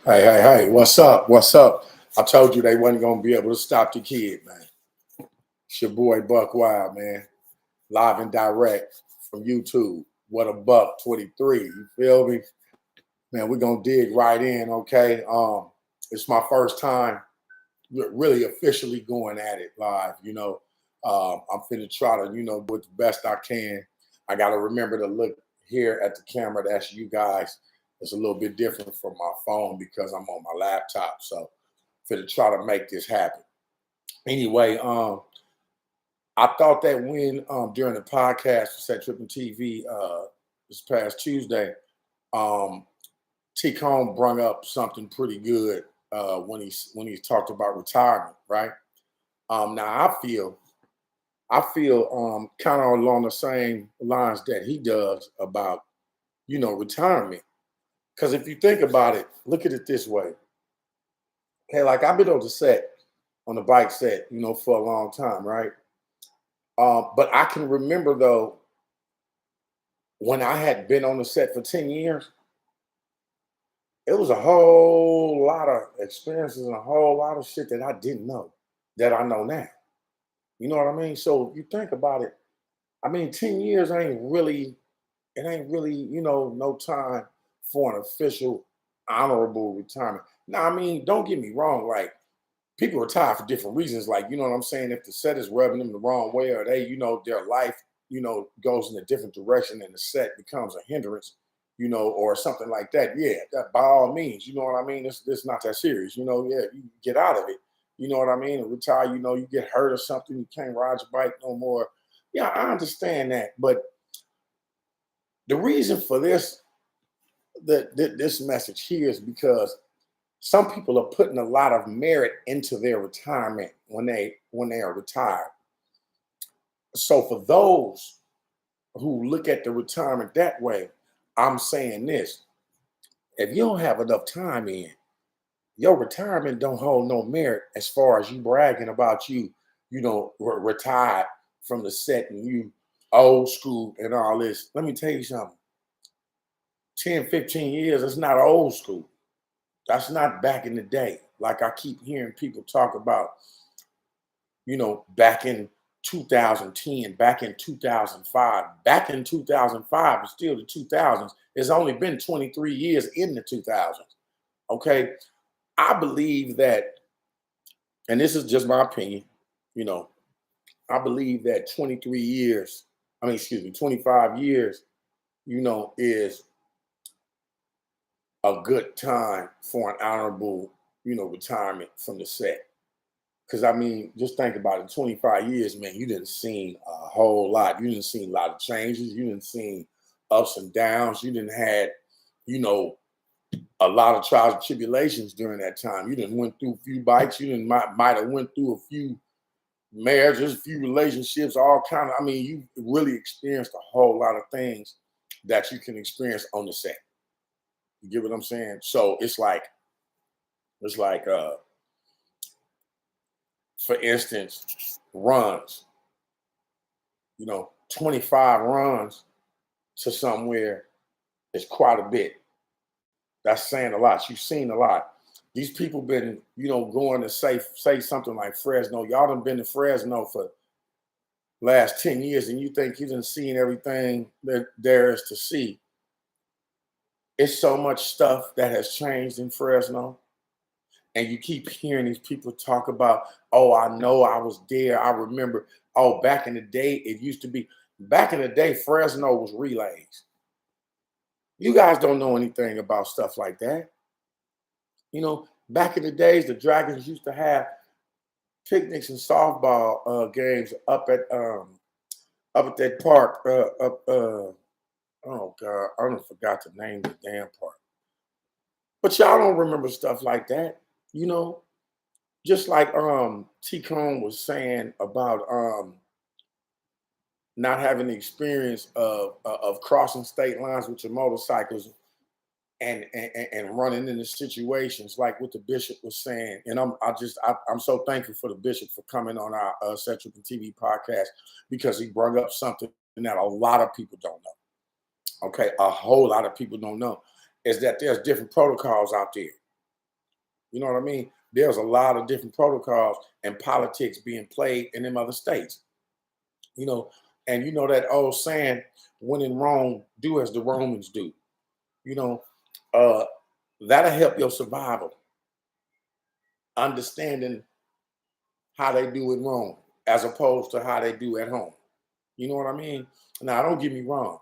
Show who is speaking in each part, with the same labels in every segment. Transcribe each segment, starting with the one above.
Speaker 1: Hey, what's up? What's up? I told you they wasn't gonna be able to stop the kid, man. It's your boy Buck Wild, man. Live and direct from YouTube. What a buck 23. You feel me? Man, we're gonna dig right in, okay? It's my first time really officially going at it live, I'm finna try to, do it the best I can. I gotta remember to look here at the camera. That's you guys. It's a little bit different from my phone because I'm on my laptop. So to try to make this happen. Anyway, I thought that when during the podcast for Set Tripping TV this past Tuesday, um, T Cone brung up something pretty good when he talked about retirement, right? Now I feel kind of along the same lines that he does about retirement. Because if you think about it, look at it this way. Hey, like I've been on the set, on the bike set, for a long time, right? But I can remember though when I had been on the set for 10 years, it was a whole lot of experiences and a whole lot of shit that I didn't know that I know now. You know what I mean? So you think about it, I mean, 10 years it ain't really, no time for an official honorable retirement. Now, I mean, don't get me wrong, like people retire for different reasons. Like, you know what I'm saying? If the set is rubbing them the wrong way or they, their life, goes in a different direction and the set becomes a hindrance, or something like that. Yeah, that by all means, you know what I mean? It's not that serious, yeah, you get out of it. You know what I mean? And retire, you get hurt or something, you can't ride your bike no more. Yeah, I understand that. But the reason for this message here is because some people are putting a lot of merit into their retirement when they are retired. So for those who look at the retirement that way, I'm saying this: if you don't have enough time in, your retirement don't hold no merit as far as you bragging about retired from the set and you old school and all this. Let me tell you something. 10, 15 years, it's not old school. That's not back in the day. Like I keep hearing people talk about, back in 2010, back in 2005. Back in 2005 is still the 2000s. It's only been 23 years in the 2000s. Okay. I believe that, and this is just my opinion, you know, I believe that 25 years, is a good time for an honorable, retirement from the set. Because I mean, just think about it. 25 years, man, you didn't see a whole lot. You didn't see a lot of changes. You didn't see ups and downs. You didn't had, you know, a lot of trials and tribulations during that time. You didn't went through a few bikes. You didn't might have went through a few marriages, a few relationships, all kind of. I mean, you really experienced a whole lot of things that you can experience on the set. You get what I'm saying? So it's like for instance, runs. 25 runs to somewhere is quite a bit. That's saying a lot. You've seen a lot. These people been, going to say something like Fresno. Y'all done been to Fresno for last 10 years and you think you done seen everything that there is to see. It's so much stuff that has changed in Fresno. And you keep hearing these people talk about, oh, I know I was there. I remember, oh, back in the day, it used to be, back in the day, Fresno was relays. You guys don't know anything about stuff like that. Back in the days, the Dragons used to have picnics and softball games up at that park. Oh God, I don't forgot to name the damn park. But y'all don't remember stuff like that. You know, just like T Cone was saying about not having the experience of crossing state lines with your motorcycles and running into situations like what the bishop was saying. And I'm so thankful for the bishop for coming on our Central TV podcast because he brought up something that a lot of people don't know. Okay, a whole lot of people don't know is that there's different protocols out there. You know what I mean? There's a lot of different protocols and politics being played in them other states. You know, and you know that old saying, when in Rome, do as the Romans do. You know, uh, that'll help your survival, understanding how they do in Rome as opposed to how they do at home. You know what I mean? Now, don't get me wrong.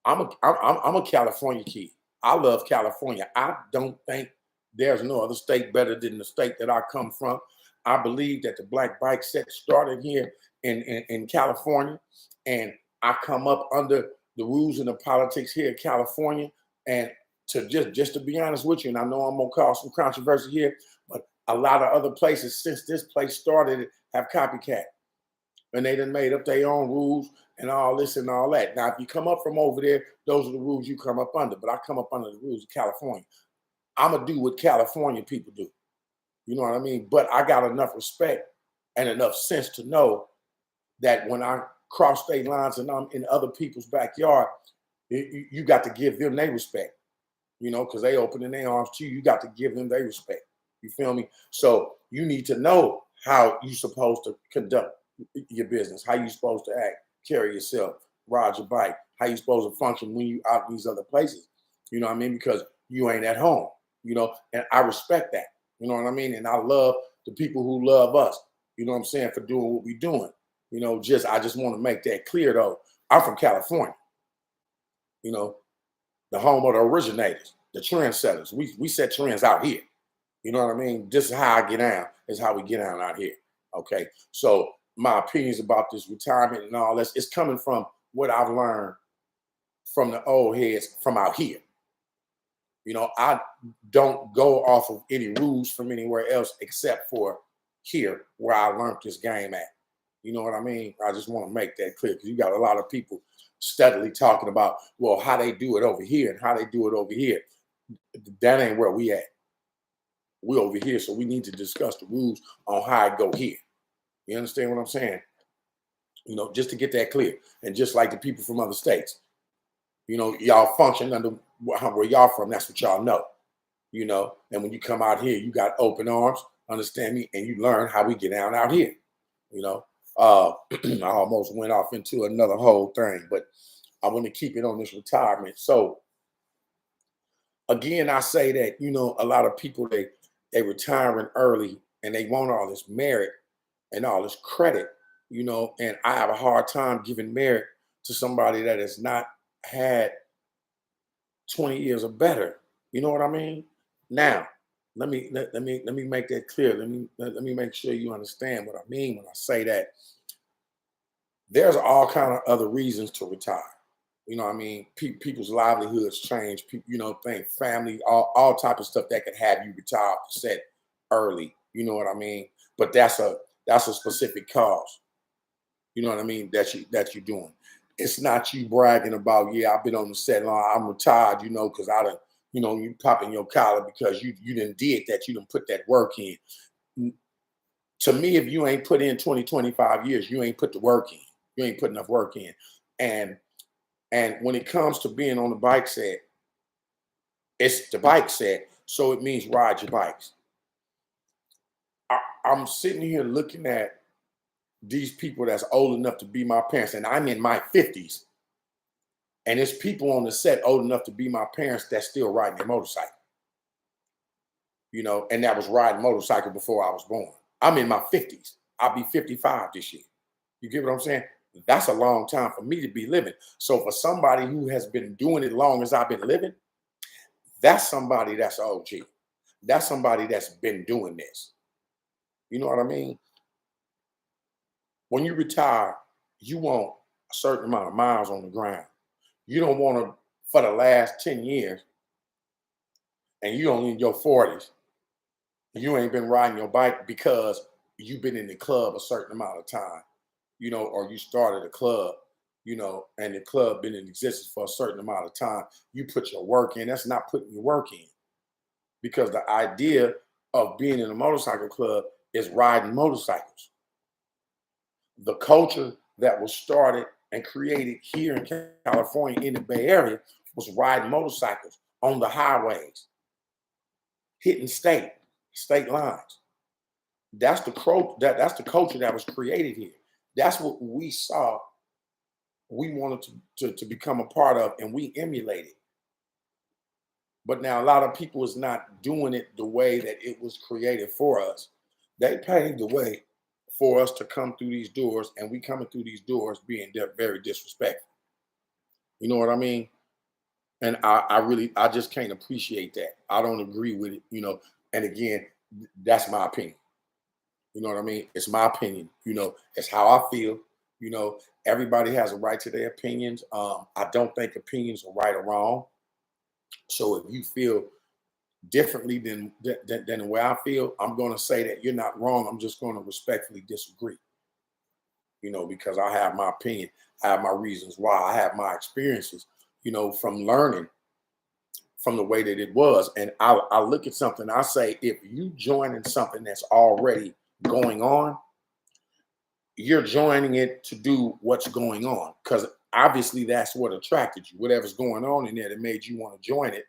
Speaker 1: I'm a California kid. I love California. I don't think there's no other state better than the state that I come from. I believe that the Black Bike Set started here in California, and I come up under the rules and the politics here in California. And to just to be honest with you, and I know I'm gonna cause some controversy here, but a lot of other places since this place started have copycat, and they done made up their own rules and all this and all that. Now, if you come up from over there, those are the rules you come up under. But I come up under the rules of California. I'm gonna do what California people do. You know what I mean? But I got enough respect and enough sense to know that when I cross state lines and I'm in other people's backyard, you got to give them their respect. You know, because they opening their arms to you. You got to give them their respect. You feel me? So you need to know how you supposed to conduct your business, how you supposed to act, carry yourself, ride your bike, how you supposed to function when you out in these other places. You know what I mean? Because you ain't at home, you know, and I respect that. You know what I mean? And I love the people who love us, you know what I'm saying, for doing what we're doing. You know, I just want to make that clear though. I'm from California, you know, the home of the originators, the trendsetters. We set trends out here. You know what I mean? This is how I get down. This is how we get down out here. Okay. So my opinions about this retirement and all this, it's coming from what I've learned from the old heads from out here. You know, I don't go off of any rules from anywhere else except for here where I learned this game at. You know what I mean? I just want to make that clear because you got a lot of people steadily talking about, well, how they do it over here and how they do it over here. That ain't where we at. We over here, so we need to discuss the rules on how I go here. You understand what I'm saying? You know, just to get that clear. And just like the people from other states, you know, y'all function under where y'all from. That's what y'all know. You know, and when you come out here, you got open arms, understand me, and you learn how we get down out here. You know, I almost went off into another whole thing, but I want to keep it on this retirement. So again, I say that, you know, a lot of people they retiring early and they want all this merit and all this credit, you know, and I have a hard time giving merit to somebody that has not had 20 years or better. You know what I mean? Now, let me make that clear. Let me make sure you understand what I mean when I say that. There's all kind of other reasons to retire. You know what I mean? People's livelihoods change. You know, think family, all type of stuff that could have you retire off the set early. You know what I mean? But that's a specific cause. You know what I mean? That you're doing. It's not you bragging about, yeah, I've been on the set long, I'm retired, you know, because I done, you know, you popping your collar because you didn't did that, you didn't put that work in. To me, if you ain't put in 20, 25 years, you ain't put the work in. You ain't put enough work in. And when it comes to being on the bike set, it's the bike set, so it means ride your bikes. I'm sitting here looking at these people that's old enough to be my parents, and I'm in my 50s, and there's people on the set old enough to be my parents that's still riding their motorcycle, you know, and that was riding motorcycle before I was born. I'm in my 50s. I'll be 55 this year. You get what I'm saying? That's a long time for me to be living. So for somebody who has been doing it long as I've been living, that's somebody that's OG. That's somebody that's been doing this. You know what I mean? When you retire, you want a certain amount of miles on the ground. You don't want to, for the last 10 years, and you only in your 40s, you ain't been riding your bike because you've been in the club a certain amount of time, you know, or you started a club, you know, and the club been in existence for a certain amount of time. You put your work in. That's not putting your work in, because the idea of being in a motorcycle club is riding motorcycles. The culture that was started and created here in California in the Bay Area was riding motorcycles on the highways, hitting state. state lines. That's the that's the culture that was created here. That's what we saw. We wanted to become a part of, and we emulated. But now a lot of people is not doing it the way that it was created for us. They paved the way for us to come through these doors, and we coming through these doors being very disrespectful. You know what I mean? And I just can't appreciate that. I don't agree with it, you know. And again, that's my opinion. You know what I mean? It's my opinion. You know, it's how I feel. You know, everybody has a right to their opinions. I don't think opinions are right or wrong. So if you feel differently than the way I feel, I'm going to say that you're not wrong. I'm just going to respectfully disagree. You know, because I have my opinion, I have my reasons why, I have my experiences. You know, from learning from the way that it was, and I look at something. I say, if you join in something that's already going on, you're joining it to do what's going on, because obviously that's what attracted you. Whatever's going on in there that made you want to join it,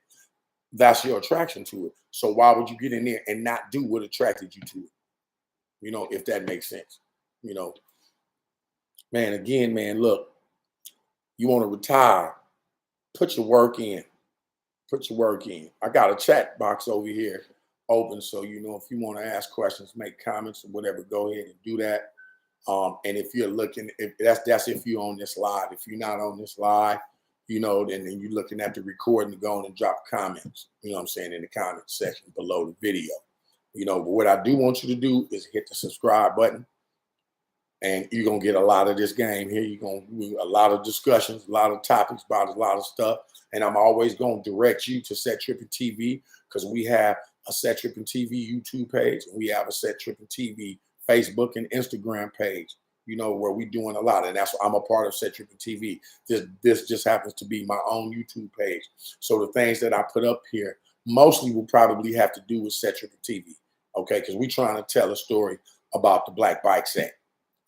Speaker 1: that's your attraction to it. So why would you get in there and not do what attracted you to it? You know, if that makes sense. You know, man, again, man, look, you want to retire, put your work in. Put your work in. I got a chat box over here open. So, you know, if you want to ask questions, make comments or whatever, go ahead and do that. And if you're looking, if that's if you're on this live. If you're not on this live, you know, then you're looking at the recording, go on and drop comments, you know what I'm saying, in the comment section below the video. You know, but what I do want you to do is hit the subscribe button. And you're going to get a lot of this game here. You're going to do a lot of discussions, a lot of topics about a lot of stuff. And I'm always going to direct you to Set Tripping TV, because we have a Set Tripping TV YouTube page, and we have a Set Tripping TV Facebook and Instagram page, you know, where we're doing a lot. And that's, I'm a part of Set Tripping TV. This just happens to be my own YouTube page. So the things that I put up here mostly will probably have to do with Set Tripping TV, okay? Because we're trying to tell a story about the Black Bike Set.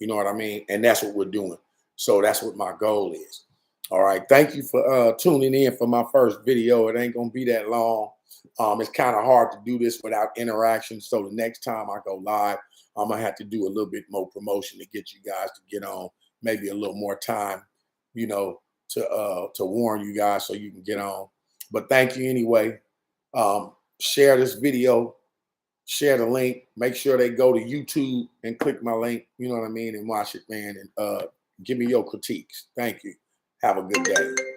Speaker 1: You know what I mean? And that's what we're doing. So that's what my goal is. All right. Thank you for tuning in for my first video. It ain't going to be that long. It's kind of hard to do this without interaction. So the next time I go live, I'm going to have to do a little bit more promotion to get you guys to get on, maybe a little more time, you know, to warn you guys so you can get on. But thank you anyway. Share this video. Share the link. Make sure they go to YouTube and click my link, you know what I mean, and watch it, man. And give me your critiques. Thank you. Have a good day.